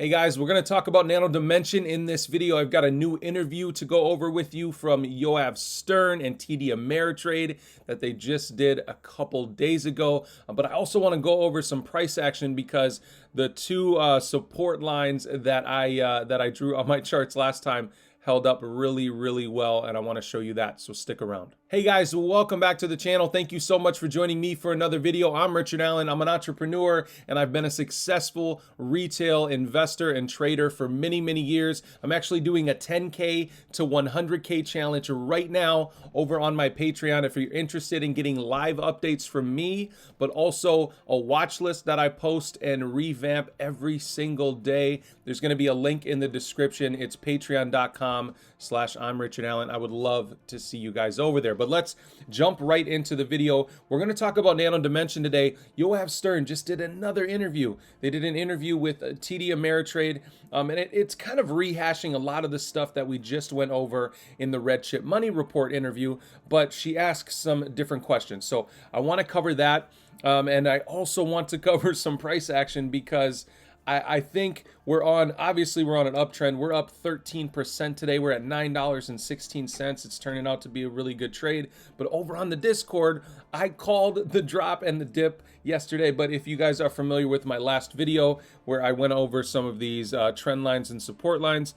Hey guys, we're going to talk about Nano Dimension in this video. I've got a new interview to go over with you from Yoav Stern and TD Ameritrade that they just did a couple days ago. But I also want to go over some price action because the two support lines that I drew on my charts last time held up really well, and I want to show you that, so stick around. Hey guys, welcome back to the channel. Thank you so much for joining me for another video. I'm Richard Allan. I'm an entrepreneur, and I've been a successful retail investor and trader for many years. I'm actually doing a 10K to 100K challenge right now over on my Patreon if you're interested in getting live updates from me, but also a watch list that I post and revamp every single day. There's going to be a link in the description. It's patreon.com/I'm Richard Allan. I would love to see you guys over there. But let's jump right into the video. We're going to talk about Nano Dimension today. Yoav Stern just did another interview. They did an interview with TD Ameritrade, and it's kind of rehashing a lot of the stuff that we just went over in the RedChip Money Report interview, but she asks some different questions. So I want to cover that, and I also want to cover some price action because I think obviously we're on an uptrend. We're up 13% today. We're at $9.16. It's turning out to be a really good trade. But over on the Discord, I called the drop and the dip yesterday. But if you guys are familiar with my last video where I went over some of these trend lines and support lines,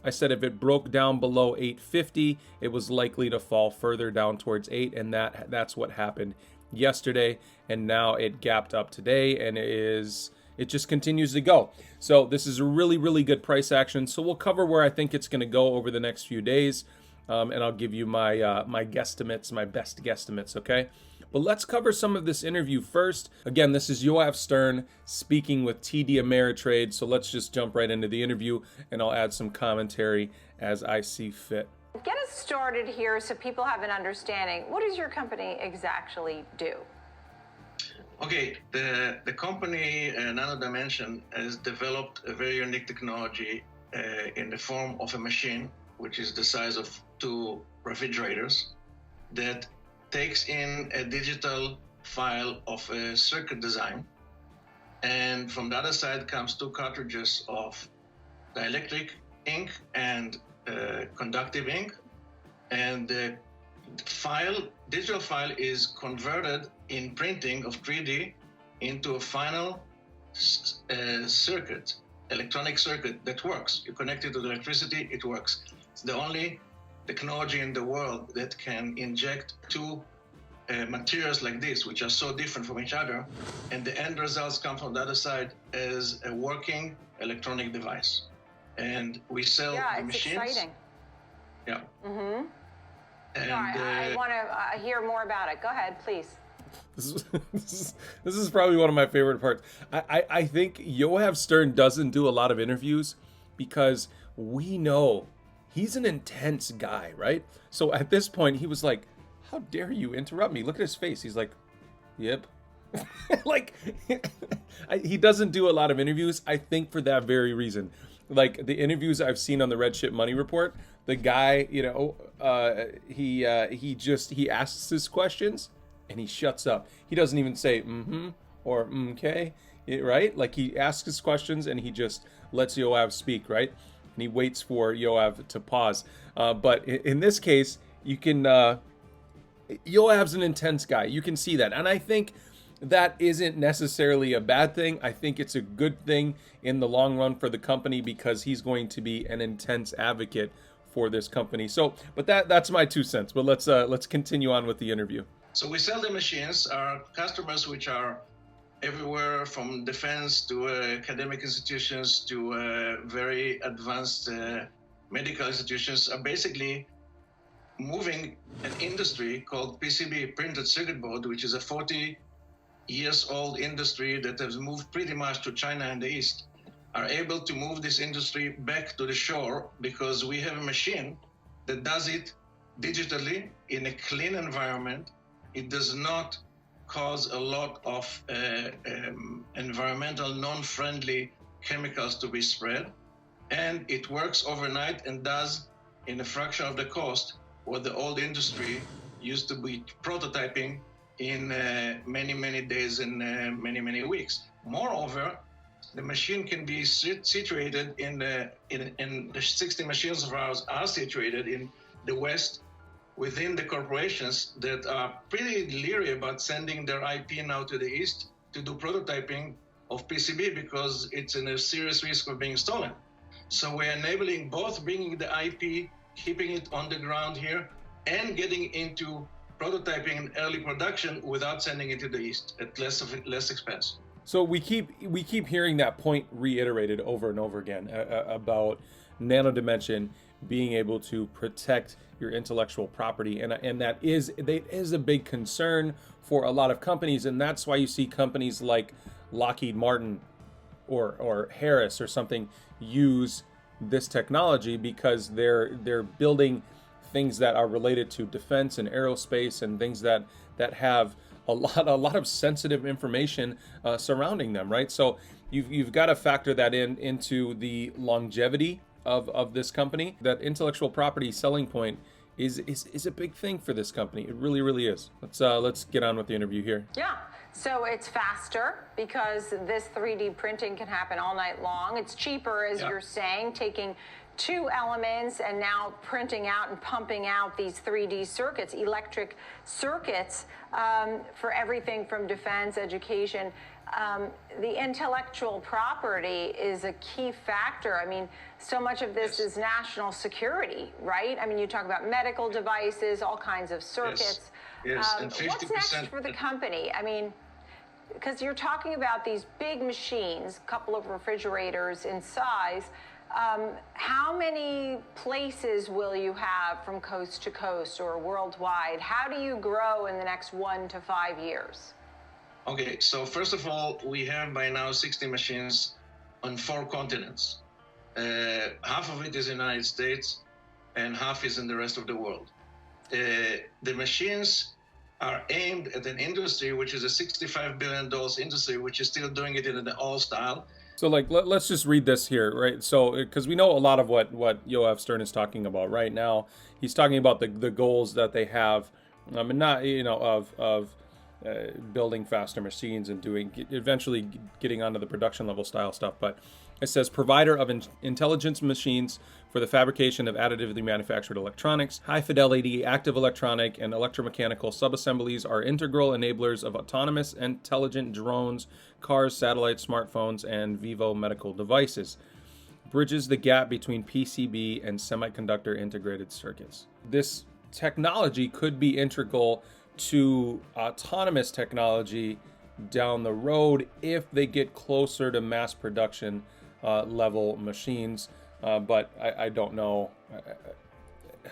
I said if it broke down below 850, it was likely to fall further down towards 8, and that's what happened yesterday. And now it gapped up today, and it just continues to go. So this is a really good price action. So we'll cover where I think it's going to go over the next few days, and I'll give you my my guesstimates, my best guesstimates. Okay, but let's cover some of this interview first. Again, this is Yoav Stern speaking with TD Ameritrade. So let's just jump right into the interview, and I'll add some commentary as I see fit. Get us started here so people have an understanding. What does your company exactly do? Okay, the company Nano Dimension has developed a very unique technology in the form of a machine, which is the size of 2 refrigerators, that takes in a digital file of a circuit design. And from the other side comes 2 cartridges of dielectric ink and conductive ink. And the digital file is converted in printing of 3D into a final circuit, electronic circuit that works. You connect it to the electricity, it works. It's the only technology in the world that can inject 2 materials like this, which are so different from each other, and the end results come from the other side as a working electronic device. And we sell the machines. Yeah, it's exciting. Yeah. Mm-hmm. And, no, I want to hear more about it. Go ahead, please. This is probably one of my favorite parts. I think Yoav Stern doesn't do a lot of interviews because we know he's an intense guy, right? So at this point, he was like, how dare you interrupt me? Look at his face. He's like, yep. Like, he doesn't do a lot of interviews, I think, for that very reason. Like the interviews I've seen on the RedChip Money Report, the guy, he asks his questions and he shuts up. He doesn't even say mm-hmm or okay, right? Like he asks his questions and he just lets Yoav speak, right? And he waits for Yoav to pause. But in this case, you can, Yoav's an intense guy. You can see that. And I think that isn't necessarily a bad thing. I think it's a good thing in the long run for the company because he's going to be an intense advocate for this company. So, but that's my 2 cents. But let's continue on with the interview. So we sell the machines. Our customers, which are everywhere from defense to academic institutions to very advanced medical institutions, are basically moving an industry called PCB, printed circuit board, which is a 40-years-old industry that has moved pretty much to China and the East, are able to move this industry back to the shore because we have a machine that does it digitally in a clean environment. It does not cause a lot of environmental non-friendly chemicals to be spread, and it works overnight and does in a fraction of the cost what the old industry used to be prototyping in many days and many weeks. Moreover, The machine can be situated in the 60 machines of ours are situated in the West within the corporations that are pretty leery about sending their IP now to the East to do prototyping of PCB because it's in a serious risk of being stolen. So we're enabling both bringing the IP, keeping it on the ground here, and getting into prototyping and early production without sending it to the East at less expense. So we keep hearing that point reiterated over and over again about Nano Dimension being able to protect your intellectual property, and that is a big concern for a lot of companies, and that's why you see companies like Lockheed Martin or Harris or something use this technology, because they're building things that are related to defense and aerospace and things that have a lot of sensitive information surrounding them, right? So you've got to factor that into the longevity of this company. That intellectual property selling point is a big thing for this company. It really is. Let's get on with the interview here. Yeah. So it's faster because this 3D printing can happen all night long. It's cheaper, as you're saying, taking two elements and now printing out and pumping out these 3D circuits, electric circuits, for everything from defense, education. The intellectual property is a key factor. I mean, so much of this is national security, right? I mean, you talk about medical devices, all kinds of circuits. Yes. And 50%. What's next for the company? I mean, because you're talking about these big machines, a couple of refrigerators in size. How many places will you have from coast to coast or worldwide? How do you grow in the next 1 to 5 years? Okay, so first of all, we have by now 60 machines on 4 continents. Half of it is in the United States and half is in the rest of the world. The machines are aimed at an industry which is a $65 billion industry, which is still doing it in the old style. So let's just read this here, right? So because we know a lot of what Yoav Stern is talking about right now. He's talking about the goals that they have, and not of building faster machines and eventually getting onto the production level style stuff. But it says provider of intelligence machines for the fabrication of additively manufactured electronics. High fidelity active electronic and electromechanical subassemblies are integral enablers of autonomous intelligent drones, cars, satellites, smartphones, and Vivo medical devices. Bridges the gap between PCB and semiconductor integrated circuits. This technology could be integral to autonomous technology down the road if they get closer to mass production level machines, but I don't know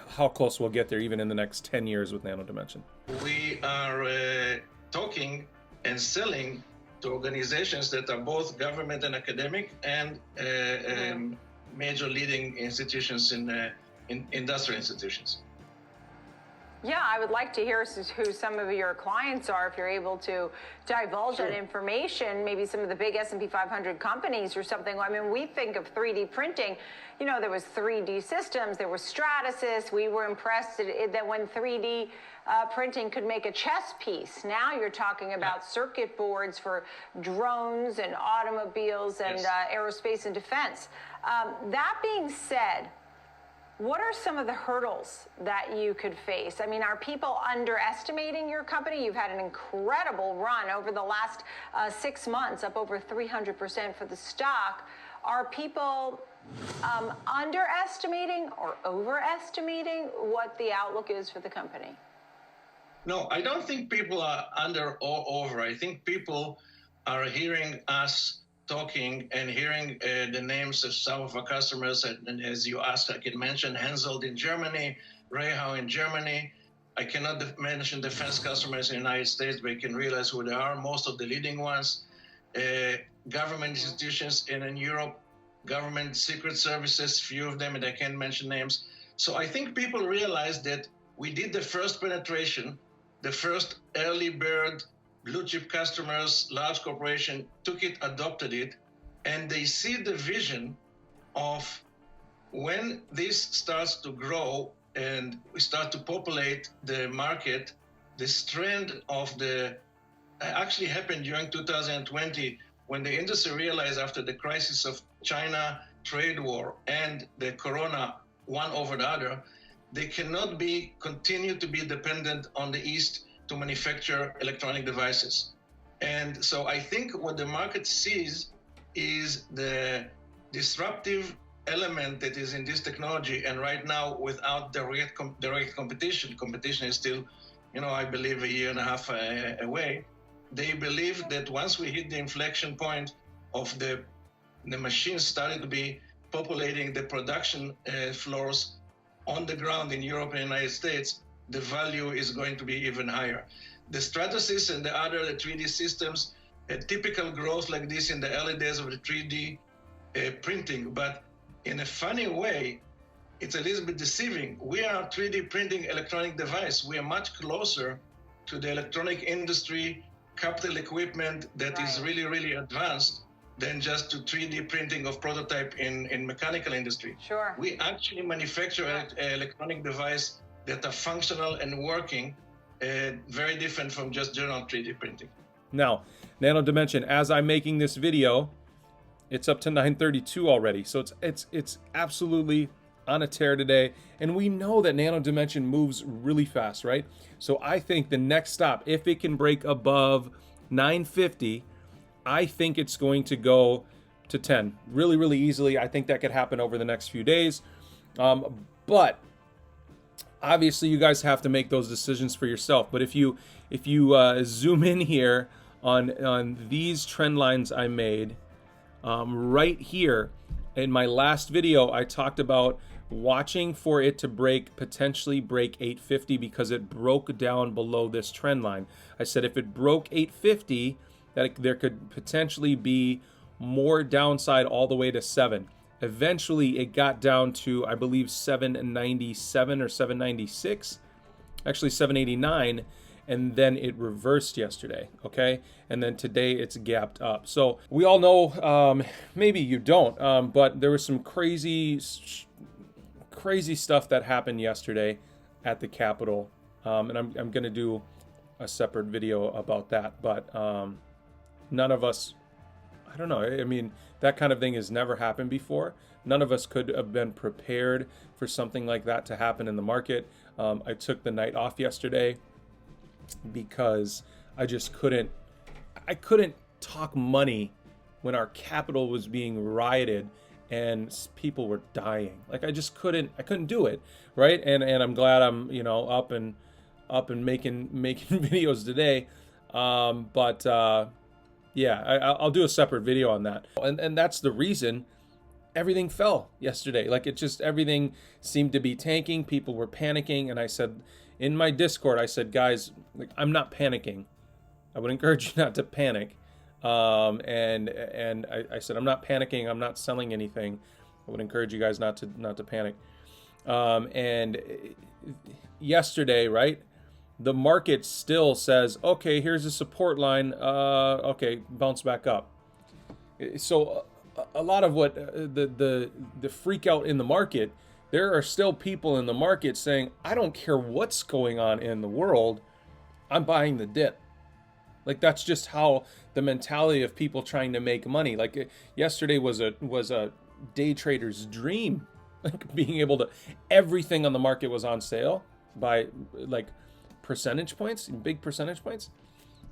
how close we'll get there even in the next 10 years with Nano Dimension. We are talking and selling to organizations that are both government and academic and major leading institutions in industrial institutions. Yeah, I would like to hear who some of your clients are, if you're able to divulge that information, maybe some of the big S&P 500 companies or something. I mean, we think of 3D printing, there was 3D Systems, there was Stratasys. We were impressed that when 3D printing could make a chess piece. Now you're talking about circuit boards for drones and automobiles and aerospace and defense. That being said, what are some of the hurdles that you could face? I mean, are people underestimating your company? You've had an incredible run over the last 6 months, up over 300% for the stock. Are people underestimating or overestimating what the outlook is for the company? No, I don't think people are under or over. I think people are hearing us talking and hearing the names of some of our customers, and as you asked, I can mention Hensoldt in Germany, rehash in Germany. I cannot mention defense customers in the United States, but you can realize who they are, most of the leading ones. Government institutions in Europe, government secret services, few of them, and I can't mention names. So I think people realize that we did the first penetration, the first early bird blue chip customers, large corporation took it, adopted it, and they see the vision of when this starts to grow and we start to populate the market, this trend of actually happened during 2020 when the industry realized after the crisis of China trade war and the corona, one over the other, they cannot continue to be dependent on the East to manufacture electronic devices. And so I think what the market sees is the disruptive element that is in this technology. And right now, without direct competition is still, I believe a year and a half away. They believe that once we hit the inflection point of the machines started to be populating the production floors on the ground in Europe and United States, the value is going to be even higher. The Stratasys and the 3D systems, a typical growth like this in the early days of the 3D printing, but in a funny way, it's a little bit deceiving. We are 3D printing electronic device. We are much closer to the electronic industry, capital equipment that is really, really advanced than just to 3D printing of prototype in mechanical industry. Sure. We actually manufacture electronic device that are functional and working, very different from just general 3D printing. Now, Nano Dimension, as I'm making this video, it's up to 932 already. So it's absolutely on a tear today. And we know that Nano Dimension moves really fast, right? So I think the next stop, if it can break above 950, I think it's going to go to 10 really, really easily. I think that could happen over the next few days. But obviously you guys have to make those decisions for yourself. But if you zoom in here on these trend lines I made, right here in my last video, I talked about watching for it to potentially break 850 because it broke down below this trend line. I said if it broke 850, that there could potentially be more downside all the way to 7. Eventually, it got down to, I believe, 797 or 796, actually 789, and then it reversed yesterday, okay? And then today it's gapped up. So we all know, maybe you don't, but there was some crazy stuff that happened yesterday at the Capitol, and I'm going to do a separate video about that, but none of us, I don't know, I mean, that kind of thing has never happened before. None of us could have been prepared for something like that to happen in the market. I took the night off yesterday because I just couldn't talk money when our capital was being rioted and people were dying. Like I couldn't do it, right? And I'm glad I'm, up and making videos today. Yeah, I'll do a separate video on that. And that's the reason everything fell yesterday. Like everything seemed to be tanking. People were panicking. And I said in my Discord, I said, guys, like, I'm not panicking. I would encourage you not to panic. And I said, I'm not panicking. I'm not selling anything. I would encourage you guys not to panic. And yesterday, right? The market still says, okay, here's a support line. Okay, bounce back up. So a lot of what the freak out in the market, there are still people in the market saying, I don't care what's going on in the world, I'm buying the dip. Like that's just how the mentality of people trying to make money. Like yesterday was a day trader's dream, like being able to, everything on the market was on sale by like percentage points, big percentage points.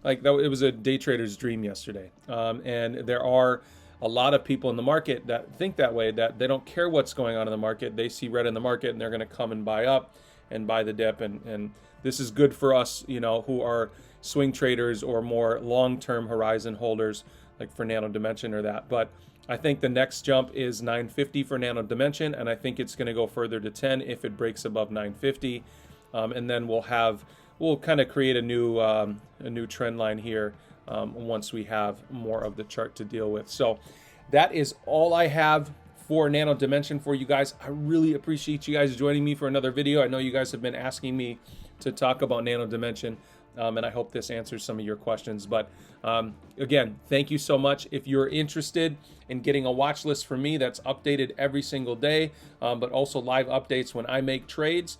Like that, it was a day trader's dream yesterday. And there are a lot of people in the market that think that way, that they don't care what's going on in the market. They see red in the market and they're going to come and buy up and buy the dip. And this is good for us, who are swing traders or more long-term horizon holders, like for Nano Dimension or that. But I think the next jump is 950 for Nano Dimension, and I think it's going to go further to 10 if it breaks above 950. And then we'll kind of create a new trend line here once we have more of the chart to deal with. So that is all I have for Nano Dimension for you guys. I really appreciate you guys joining me for another video. I know you guys have been asking me to talk about Nano Dimension, and I hope this answers some of your questions. But again, thank you so much. If you're interested in getting a watch list from me that's updated every single day, but also live updates when I make trades,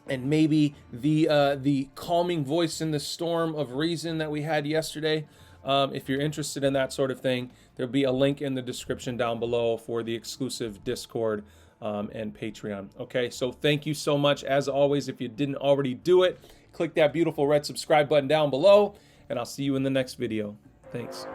and maybe the calming voice in the storm of reason that we had yesterday, If you're interested in that sort of thing, there'll be a link in the description down below for the exclusive Discord and Patreon. Okay, so thank you so much. As always, if you didn't already do it, click that beautiful red subscribe button down below, and I'll see you in the next video. Thanks.